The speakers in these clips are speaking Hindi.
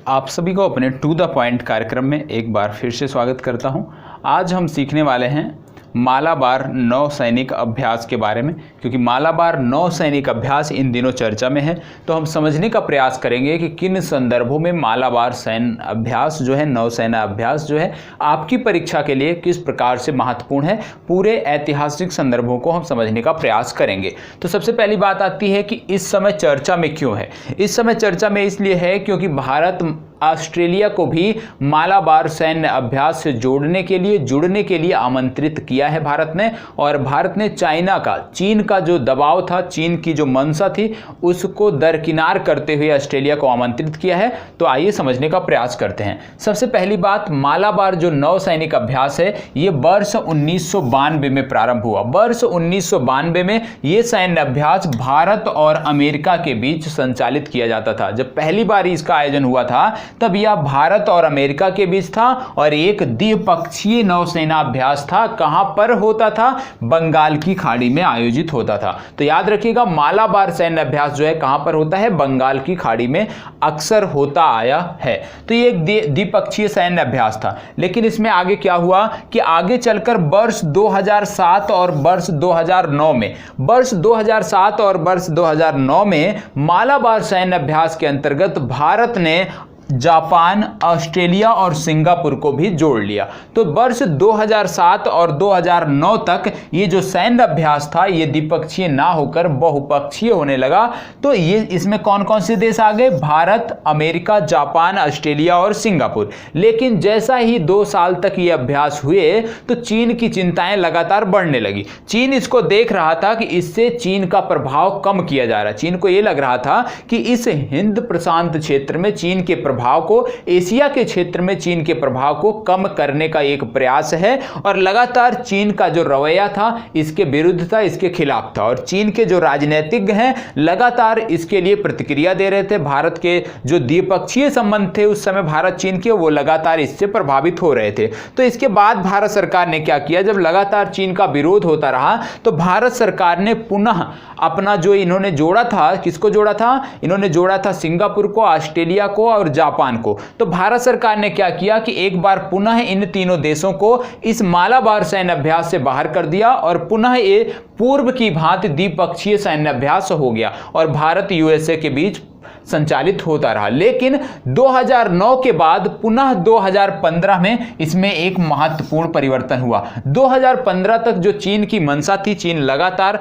आप सभी को अपने टू द पॉइंट कार्यक्रम में एक बार फिर से स्वागत करता हूं। आज हम सीखने वाले हैं मालाबार नौ सैनिक अभ्यास के बारे में, क्योंकि मालाबार नौ सैनिक अभ्यास इन दिनों चर्चा में है। तो हम समझने का प्रयास करेंगे कि किन संदर्भों में मालाबार सैन्य अभ्यास जो है, नौसेना अभ्यास जो है, आपकी परीक्षा के लिए किस प्रकार से महत्वपूर्ण है। पूरे ऐतिहासिक संदर्भों को हम समझने का प्रयास करेंगे। तो सबसे पहली बात आती है कि इस समय चर्चा में क्यों है। इस समय चर्चा में इसलिए है क्योंकि भारत ऑस्ट्रेलिया को भी मालाबार सैन्य अभ्यास से जुड़ने के लिए आमंत्रित किया है भारत ने। और भारत ने चीन का जो दबाव था, चीन की जो मंशा थी, उसको दरकिनार करते हुए ऑस्ट्रेलिया को आमंत्रित किया है। तो आइए समझने का प्रयास करते हैं। सबसे पहली बात, मालाबार जो नौ सैनिक अभ्यास है, ये वर्ष 1992 में प्रारंभ हुआ। वर्ष 1992 में ये सैन्य अभ्यास भारत और अमेरिका के बीच संचालित किया जाता था। जब पहली बार इसका आयोजन हुआ था तब यह भारत और अमेरिका के बीच था और एक द्विपक्षीय नौसेना अभ्यास था। कहां पर होता था? बंगाल की खाड़ी में आयोजित होता था। तो याद रखिएगा, मालाबार सैन्य अभ्यास जो है कहां पर होता है? बंगाल की खाड़ी में अक्सर होता आया है। तो ये एक द्विपक्षीय सैन्य अभ्यास था। लेकिन इसमें आगे क्या हुआ कि आगे चलकर वर्ष 2007 और वर्ष 2009 में, वर्ष 2007 और वर्ष 2009 में मालाबार सैन्य अभ्यास के अंतर्गत भारत ने जापान, ऑस्ट्रेलिया और सिंगापुर को भी जोड़ लिया। तो वर्ष 2007 और 2009 तक ये जो सैन्य अभ्यास था, ये द्विपक्षीय ना होकर बहुपक्षीय होने लगा। तो ये इसमें कौन कौन से देश आ गए? भारत, अमेरिका, जापान, ऑस्ट्रेलिया और सिंगापुर। लेकिन जैसा ही 2 साल तक ये अभ्यास हुए तो चीन की चिंताएं लगातार बढ़ने लगी। चीन इसको देख रहा था कि इससे चीन का प्रभाव कम किया जा रहा है। चीन को ये लग रहा था कि इस हिंद प्रशांत क्षेत्र में चीन के प्रभाव को, एशिया के क्षेत्र में चीन के प्रभाव को कम करने का एक प्रयास है। और लगातार चीन का जो रवैया था इसके विरुद्ध था, इसके खिलाफ था। और चीन के जो राजनीतिज्ञ हैं लगातार इसके लिए प्रतिक्रिया दे रहे थे। भारत के जो द्विपक्षीय संबंध थे उस समय भारत चीन के, वो लगातार इससे प्रभावित हो रहे थे। तो इसके बाद भारत सरकार ने क्या किया? जब लगातार चीन का विरोध होता रहा तो भारत सरकार ने पुनः अपना जो इन्होंने जोड़ा था, किसको जोड़ा था? इन्होंने जोड़ा था सिंगापुर को, ऑस्ट्रेलिया को और जापान को। तो भारत सरकार ने क्या किया कि एक बार पुनः इन तीनों देशों को इस मालाबार सैन्य अभ्यास से बाहर कर दिया और पुनः ये पूर्व की भांति द्विपक्षीय सैन्य अभ्यास हो गया और भारत यूएसए के बीच संचालित होता रहा। लेकिन 2009 के बाद पुनः 2015 में इसमें एक महत्वपूर्ण परिवर्तन हुआ। 2015 तक जो चीन की मंशा थी, चीन लगातार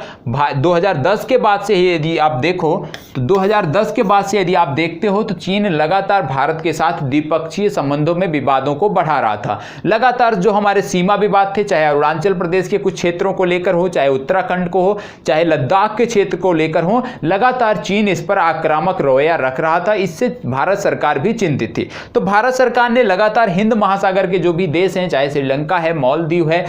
2010 के बाद से यदि आप देखो तो 2010 के बाद से यदि आप देखते हो तो चीन लगातार भारत के साथ द्विपक्षीय संबंधों में विवादों को बढ़ा रहा था। लगातार जो हमारे सीमा विवाद थे, चाहे अरुणाचल प्रदेश के कुछ क्षेत्रों को लेकर हो, चाहे उत्तराखंड को हो, चाहे लद्दाख के क्षेत्र को लेकर हो, लगातार चीन इस पर आक्रामक रवैया रख रहा था। इससे भारत सरकार भी चिंतित थी। तो भारत सरकार ने लगातार हिंद महासागर के जो भी देश हैं, चाहे श्रीलंका है, मालदीव है,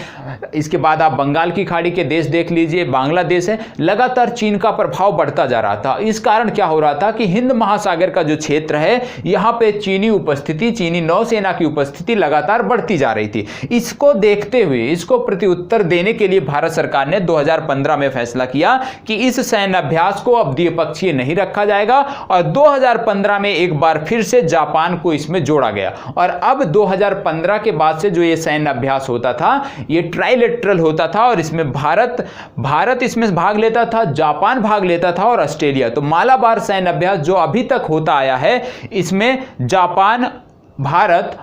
इसके बाद आप बंगाल की खाड़ी के देश देख लीजिए, बांग्लादेश है, लगातार चीन का प्रभाव बढ़ता जा रहा था। इस कारण क्या हो रहा था कि हिंद महासागर का जो क्षेत्र है, यहां पे चीनी उपस्थिति, चीनी नौसेना की उपस्थिति लगातार बढ़ती जा रही थी। इसको देखते हुए, इसको प्रत्युत्तर देने के लिए भारत सरकार ने 2015 में फैसला किया कि इस सैन्य अभ्यास को अब द्विपक्षीय नहीं रखा जाएगा और 2015 में एक बार फिर से जापान को इसमें जोड़ा गया। और अब 2015 के बाद से जो ये सैन्य अभ्यास होता था, ये ट्राइलेटरल होता था और इसमें भारत इसमें भाग लेता था, जापान भाग लेता था और ऑस्ट्रेलिया। तो मालाबार सैन्य अभ्यास जो अभी तक होता आया है, इसमें जापान, भारत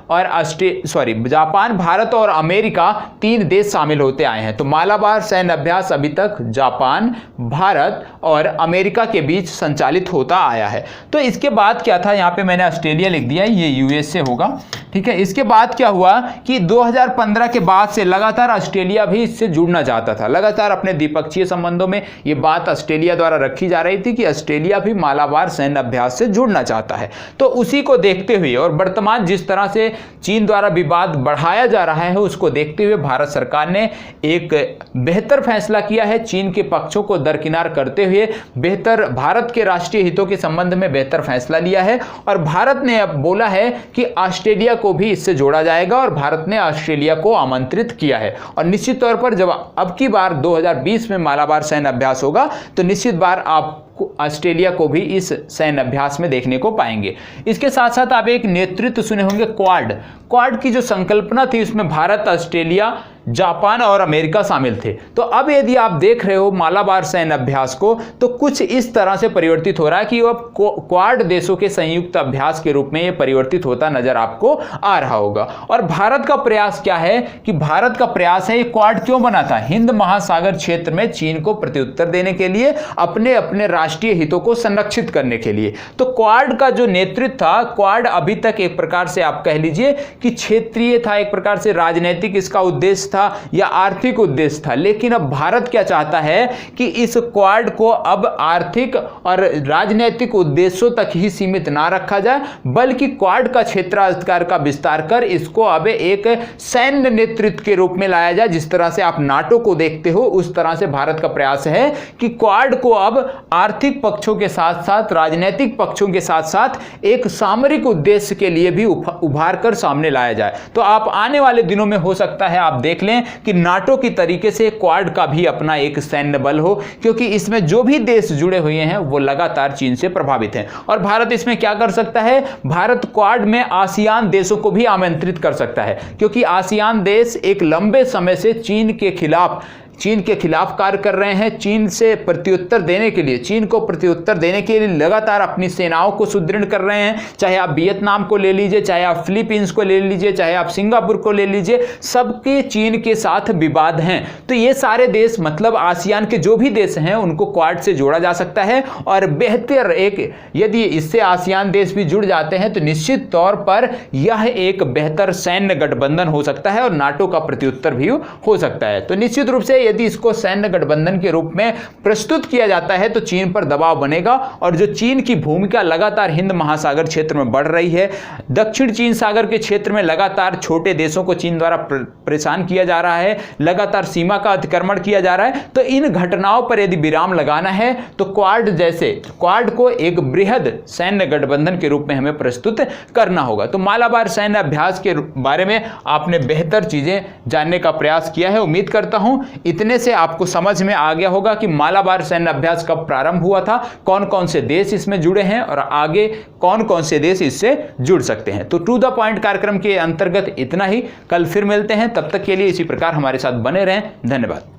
और अमेरिका 3 देश शामिल होते आए हैं। तो मालाबार सैन्य अभ्यास अभी तक जापान, भारत और अमेरिका के बीच संचालित होता आया है। तो इसके बाद क्या था? यहाँ पे मैंने ऑस्ट्रेलिया लिख दिया, ये यूएसए होगा, ठीक है। इसके बाद क्या हुआ कि 2015 के बाद से लगातार ऑस्ट्रेलिया भी इससे जुड़ना चाहता था। लगातार अपने द्विपक्षीय संबंधों में ये बात ऑस्ट्रेलिया द्वारा रखी जा रही थी कि ऑस्ट्रेलिया भी मालाबार सैन्य अभ्यास से जुड़ना चाहता है। तो उसी को देखते हुए और वर्तमान जिस तरह से चीन द्वारा विवाद बढ़ाया जा रहा है, उसको देखते हुए भारत सरकार ने एक बेहतर फैसला किया है। चीन के पक्षों को दरकिनार करते हुए बेहतर भारत के राष्ट्रीय हितों के संबंध में बेहतर फैसला लिया है और भारत ने अब बोला है कि ऑस्ट्रेलिया को भी इससे जोड़ा जाएगा और भारत ने ऑस्ट्रेलिया को आमंत्रित किया है। और निश्चित तौर पर जब अब की बार 2020 में मालाबार सैन्य अभ्यास होगा तो निश्चित बार आप ऑस्ट्रेलिया को भी इस सैन्य अभ्यास में देखने को पाएंगे। इसके साथ साथ आप एक नेतृत्व सुने होंगे क्वाड। क्वाड की जो संकल्पना थी उसमें भारत, ऑस्ट्रेलिया, जापान और अमेरिका शामिल थे। तो अब यदि आप देख रहे हो मालाबार सैन्य अभ्यास को, तो कुछ इस तरह से परिवर्तित हो रहा है कि अब क्वाड देशों के संयुक्त अभ्यास के रूप में यह परिवर्तित होता नजर आपको आ रहा होगा। और भारत का प्रयास क्या है कि भारत का प्रयास है, ये क्वाड क्यों बना था? हिंद महासागर क्षेत्र में चीन को प्रत्युत्तर देने के लिए, अपने अपने राष्ट्रीय हितों को संरक्षित करने के लिए। तो क्वाड का जो नेतृत्व था, क्वाड अभी तक एक प्रकार से आप कह लीजिए कि क्षेत्रीय था, एक प्रकार से राजनीतिक इसका उद्देश्य था या आर्थिक उद्देश्य था। लेकिन अब भारत क्या चाहता है कि इस क्वाड को अब आर्थिक और राजनीतिक उद्देश्यों तक ही सीमित ना रखा जाए, बल्कि क्वाड का क्षेत्राधिकार का विस्तार कर इसको अब एक सैन्य नेतृत्व के रूप में लाया जाए। जिस तरह से आप नाटो को देखते हो, उस तरह से भारत का प्रयास है कि क्वाड को अब आर्थिक पक्षों के साथ साथ राजनीतिक पक्षों के साथ साथ एक सामरिक उद्देश्य के लिए भी उभार कर सामने लाया जाए। तो आप आने वाले दिनों में हो सकता है आप देख लें कि नाटो की तरीके से क्वाड का भी अपना एक सैन्य बल हो, क्योंकि इसमें जो भी देश जुड़े हुए हैं वो लगातार चीन से प्रभावित हैं। और भारत इसमें क्या कर सकता है? भारत क्वाड में आसियान देशों को भी आमंत्रित कर सकता है, क्योंकि आसियान देश एक लंबे समय से चीन के खिलाफ कार्य कर रहे हैं। चीन को प्रत्युत्तर देने के लिए लगातार अपनी सेनाओं को सुदृढ़ कर रहे हैं। चाहे आप वियतनाम को ले लीजिए, चाहे आप फिलीपींस को ले लीजिए, चाहे आप सिंगापुर को ले लीजिए, सबके चीन के साथ विवाद हैं। तो ये सारे देश, मतलब आसियान के जो भी देश हैं, उनको क्वाड से जोड़ा जा सकता है। और बेहतर यदि इससे आसियान देश भी जुड़ जाते हैं तो निश्चित तौर पर यह एक बेहतर सैन्य गठबंधन हो सकता है और नाटो का प्रत्युत्तर भी हो सकता है। तो निश्चित रूप से यदि इसको सैन्य गठबंधन के रूप में प्रस्तुत किया जाता है तो चीन पर दबाव बनेगा। और जो चीन की भूमिका लगातार हिंद महासागर क्षेत्र में बढ़ रही है, दक्षिण चीन सागर के क्षेत्र में लगातार छोटे देशों को चीन द्वारा परेशान किया जा रहा है, लगातार सीमा का अतिक्रमण किया जा रहा है। तो इन घटनाओं पर यदि विराम लगाना है तो क्वाड को एक बृहद सैन्य गठबंधन के रूप में हमें प्रस्तुत करना होगा। तो मालाबार सैन्य अभ्यास के बारे में आपने बेहतर चीजें जानने का प्रयास किया है। उम्मीद करता हूं इतने से आपको समझ में आ गया होगा कि मालाबार सैन्य अभ्यास कब प्रारंभ हुआ था, कौन कौन से देश इसमें जुड़े हैं और आगे कौन कौन से देश इससे जुड़ सकते हैं। तो टू द पॉइंट कार्यक्रम के अंतर्गत इतना ही। कल फिर मिलते हैं, तब तक के लिए इसी प्रकार हमारे साथ बने रहें। धन्यवाद।